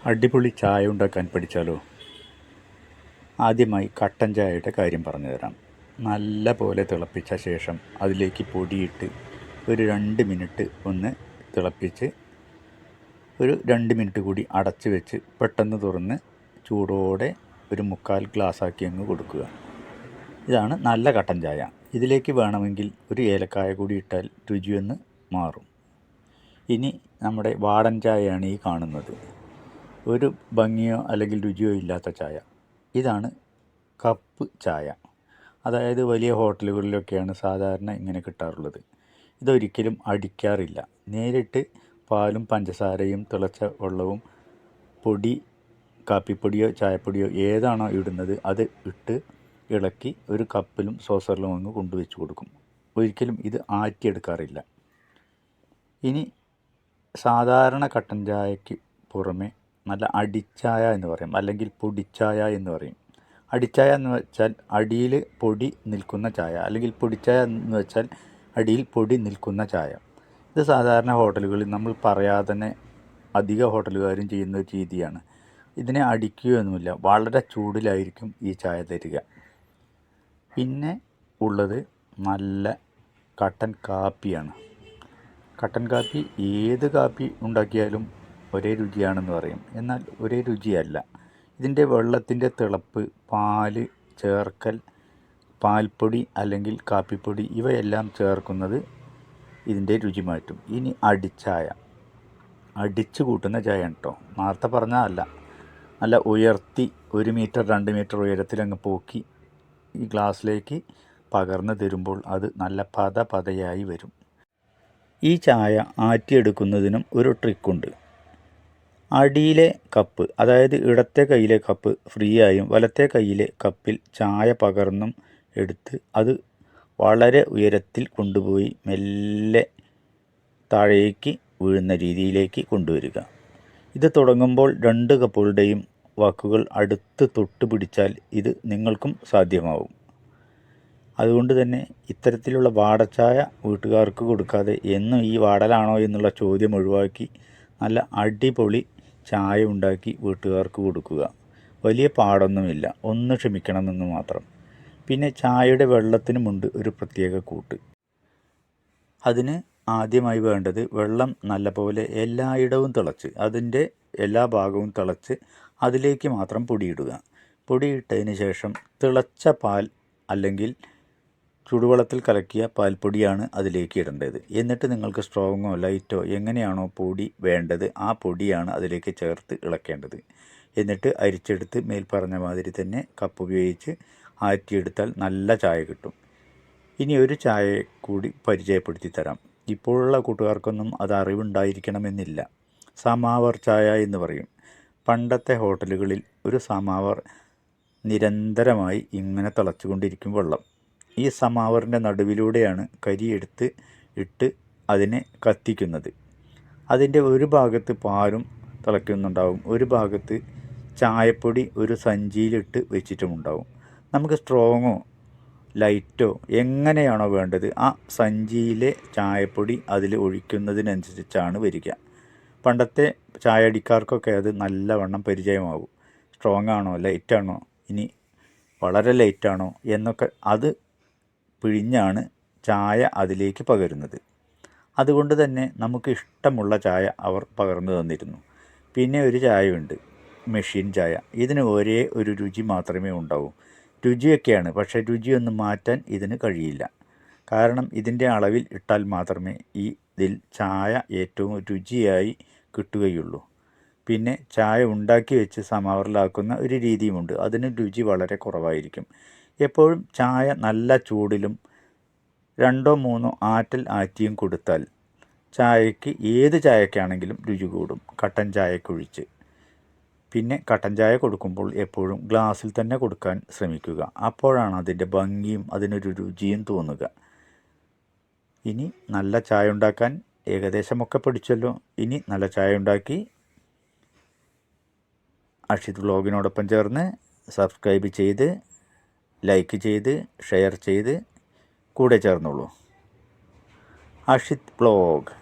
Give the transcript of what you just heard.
അടിപൊളി ചായ ഉണ്ടാക്കാൻ പഠിച്ചാലോ? ആദ്യമായി കട്ടൻ ചായയുടെ കാര്യം പറഞ്ഞു തരാം. നല്ല പോലെ തിളപ്പിച്ച ശേഷം അതിലേക്ക് പൊടിയിട്ട് ഒരു 2 മിനിറ്റ് ഒന്ന് തിളപ്പിച്ച് ഒരു 2 മിനിറ്റ് കൂടി അടച്ച് വെച്ച് പെട്ടെന്ന് തുറന്ന് ചൂടോടെ ഒരു 3/4 ഗ്ലാസ്സാക്കി അങ്ങ് കൊടുക്കുക. ഇതാണ് നല്ല കട്ടൻ ചായ. ഇതിലേക്ക് വേണമെങ്കിൽ ഒരു ഏലക്കായ കൂടി ഇട്ടാൽ രുചിയൊന്ന് മാറും. ഇനി നമ്മുടെ വാടൻ ചായയാണ് ഈ കാണുന്നത്. ഒരു ഭംഗിയോ അല്ലെങ്കിൽ രുചിയോ ഇല്ലാത്ത ചായ. ഇതാണ് കപ്പ് ചായ. അതായത് വലിയ ഹോട്ടലുകളിലൊക്കെയാണ് സാധാരണ ഇങ്ങനെ കിട്ടാറുള്ളത്. ഇതൊരിക്കലും അടിക്കാറില്ല. നേരിട്ട് പാലും പഞ്ചസാരയും തിളച്ച വെള്ളവും പൊടി, കാപ്പിപ്പൊടിയോ ചായപ്പൊടിയോ ഏതാണോ ഇടുന്നത് അത് ഇട്ട് ഇളക്കി ഒരു കപ്പിലും സോസറിലും അങ്ങ് കൊണ്ടുവച്ച് കൊടുക്കും. ഒരിക്കലും ഇത് ആറ്റിയെടുക്കാറില്ല. ഇനി സാധാരണ കട്ടൻ ചായയ്ക്ക് പുറമെ നല്ല അടിച്ചായ എന്ന് പറയും, അല്ലെങ്കിൽ പൊടിച്ചായ എന്ന് പറയും. അടിച്ചായ എന്ന് വെച്ചാൽ അടിയിൽ പൊടി നിൽക്കുന്ന ചായ, അല്ലെങ്കിൽ പൊടിച്ചായ എന്ന് വെച്ചാൽ അടിയിൽ പൊടി നിൽക്കുന്ന ചായ. ഇത് സാധാരണ ഹോട്ടലുകളിൽ നമ്മൾ പറയാതെ തന്നെ അധിക ഹോട്ടലുകാരും ചെയ്യുന്ന ഒരു രീതിയാണ്. ഇതിനെ അടിക്കുകയൊന്നുമില്ല, വളരെ ചൂടിലായിരിക്കും ഈ ചായ തരിക. പിന്നെ ഉള്ളത് നല്ല കട്ടൻ കാപ്പിയാണ്. കട്ടൻ കാപ്പി ഏത് കാപ്പി ഉണ്ടാക്കിയാലും ഒരേ രുചിയാണെന്ന് പറയും, എന്നാൽ ഒരേ രുചിയല്ല. ഇതിൻ്റെ വെള്ളത്തിൻ്റെ തിളപ്പ്, പാല് ചേർക്കൽ, പാൽപ്പൊടി അല്ലെങ്കിൽ കാപ്പിപ്പൊടി ഇവയെല്ലാം ചേർക്കുന്നത് ഇതിൻ്റെ രുചി മാറ്റും. ഇനി അടിച്ചായ, അടിച്ചു കൂട്ടുന്ന ചായ കേട്ടോ, നേരത്തെ പറഞ്ഞാൽ അല്ല. നല്ല ഉയർത്തി 1 മീറ്റർ 2 മീറ്റർ ഉയരത്തിലങ്ങ് പോക്കി ഈ ഗ്ലാസ്സിലേക്ക് പകർന്നു തരുമ്പോൾ അത് നല്ല പതയായി വരും. ഈ ചായ ആറ്റിയെടുക്കുന്നതിനും ഒരു ട്രിക്കുണ്ട്. അടിയിലെ കപ്പ്, അതായത് ഇടത്തെ കൈയിലെ കപ്പ് ഫ്രീ ആയും വലത്തെ കൈയിലെ കപ്പിൽ ചായ പകർന്നും എടുത്ത് അത് വളരെ ഉയരത്തിൽ കൊണ്ടുപോയി മെല്ലെ താഴേക്ക് വീഴുന്ന രീതിയിലേക്ക് കൊണ്ടുവരിക. ഇത് തുടങ്ങുമ്പോൾ 2 കപ്പുകളുടെയും വാക്കുകൾ അടുത്ത് തൊട്ട് പിടിച്ചാൽ ഇത് നിങ്ങൾക്കും സാധ്യമാവും. അതുകൊണ്ട് തന്നെ ഇത്തരത്തിലുള്ള വാടച്ചായ വീട്ടുകാർക്ക് കൊടുക്കാതെ എന്നും ഈ വാടലാണോ എന്നുള്ള ചോദ്യം ഒഴിവാക്കി നല്ല അടിപൊളി ചായ ഉണ്ടാക്കി വീട്ടുകാർക്ക് കൊടുക്കുക. വലിയ പാടൊന്നുമില്ല, ഒന്ന് ക്ഷമിക്കണമെന്ന് മാത്രം. പിന്നെ ചായയുടെ വെള്ളത്തിനുമുണ്ട് ഒരു പ്രത്യേക കൂട്ട്. അതിന് ആദ്യമായി വേണ്ടത് വെള്ളം നല്ലപോലെ എല്ലായിടവും തിളച്ച്, അതിൻ്റെ എല്ലാ ഭാഗവും തിളച്ച് അതിലേക്ക് മാത്രം പൊടിയിടുക. പൊടിയിട്ടതിന് ശേഷം തിളച്ച പാൽ അല്ലെങ്കിൽ ചൂടുവെള്ളത്തിൽ കലക്കിയ പാൽപ്പൊടിയാണ് അതിലേക്ക് ഇടേണ്ടത്. എന്നിട്ട് നിങ്ങൾക്ക് സ്ട്രോങ്ങോ ലൈറ്റോ എങ്ങനെയാണോ പൊടി വേണ്ടത് ആ പൊടിയാണ് അതിലേക്ക് ചേർത്ത് ഇളക്കേണ്ടത്. എന്നിട്ട് അരിച്ചെടുത്ത് മേൽപ്പറഞ്ഞ മാതിരി തന്നെ കപ്പ് ഉപയോഗിച്ച് ആറ്റിയെടുത്താൽ നല്ല ചായ കിട്ടും. ഇനി ഒരു ചായ കൂടി പരിചയപ്പെടുത്തി തരാം. ഇപ്പോഴുള്ള കൂട്ടുകാർക്കൊന്നും അത് അറിവുണ്ടായിരിക്കണമെന്നില്ല. സമാവർ ചായ എന്ന് പറയും. പണ്ടത്തെ ഹോട്ടലുകളിൽ ഒരു സമാവർ നിരന്തരമായി ഇങ്ങനെ തിളച്ചുകൊണ്ടിരിക്കും വെള്ളം. ഈ സമാവറിൻ്റെ നടുവിലൂടെയാണ് കരിയെടുത്ത് ഇട്ട് അതിനെ കത്തിക്കുന്നത്. അതിൻ്റെ ഒരു ഭാഗത്ത് പാലും തിളയ്ക്കുന്നുണ്ടാവും, ഒരു ഭാഗത്ത് ചായപ്പൊടി ഒരു സഞ്ചിയിലിട്ട് വെച്ചിട്ടുമുണ്ടാവും. നമുക്ക് സ്ട്രോങ്ങോ ലൈറ്റോ എങ്ങനെയാണോ വേണ്ടത് ആ സഞ്ചിയിലെ ചായപ്പൊടി അതിൽ ഒഴിക്കുന്നതിനനുസരിച്ചാണ് വരിക. പണ്ടത്തെ ചായടിക്കാർക്കൊക്കെ അത് നല്ലവണ്ണം പരിചയമാവും. സ്ട്രോങ് ആണോ ലൈറ്റാണോ ഇനി വളരെ ലൈറ്റാണോ എന്നൊക്കെ അത് പിഴിഞ്ഞാണ് ചായ അതിലേക്ക് പകരുന്നത്. അതുകൊണ്ട് തന്നെ നമുക്ക് ഇഷ്ടമുള്ള ചായ അവർ പകർന്നു തന്നിരുന്നു. പിന്നെ ഒരു ചായയുണ്ട്, മെഷീൻ ചായ. ഇതിന് ഒരേ ഒരു രുചി മാത്രമേ ഉണ്ടാവൂ. രുചിയൊക്കെയാണ്, പക്ഷേ രുചിയൊന്നും മാറ്റാൻ ഇതിന് കഴിയില്ല. കാരണം ഇതിൻ്റെ അളവിൽ ഇട്ടാൽ മാത്രമേ ഇതിൽ ചായ ഏറ്റവും രുചിയായി കിട്ടുകയുള്ളൂ. പിന്നെ ചായ ഉണ്ടാക്കി വെച്ച് സമാവറിലാക്കുന്ന ഒരു രീതിയുമുണ്ട്, അതിന് രുചി വളരെ കുറവായിരിക്കും. എപ്പോഴും ചായ നല്ല ചൂടിലും 2 3 ആറ്റൽ ആറ്റിയും കൊടുത്താൽ ചായക്ക്, ഏത് ചായക്കാണെങ്കിലും രുചി കൂടും, കട്ടൻ ചായക്കൊഴിച്ച്. പിന്നെ കട്ടൻ ചായ കൊടുക്കുമ്പോൾ എപ്പോഴും ഗ്ലാസ്സിൽ തന്നെ കൊടുക്കാൻ ശ്രമിക്കുക. അപ്പോഴാണ് അതിൻ്റെ ഭംഗിയും അതിനൊരു രുചിയും തോന്നുക. ഇനി നല്ല ചായ ഉണ്ടാക്കാൻ ഏകദേശമൊക്കെ പഠിച്ചല്ലോ. ഇനി നല്ല ചായ ഉണ്ടാക്കി അർഷിത് വ്ലോഗിനോടൊപ്പം ചേർന്ന് സബ്സ്ക്രൈബ് ചെയ്ത് ലൈക്ക് ചെയ്ത് ഷെയർ ചെയ്ത് കൂടെ ചേർന്നോളൂ. അർഷിത് വ്ലോഗ്.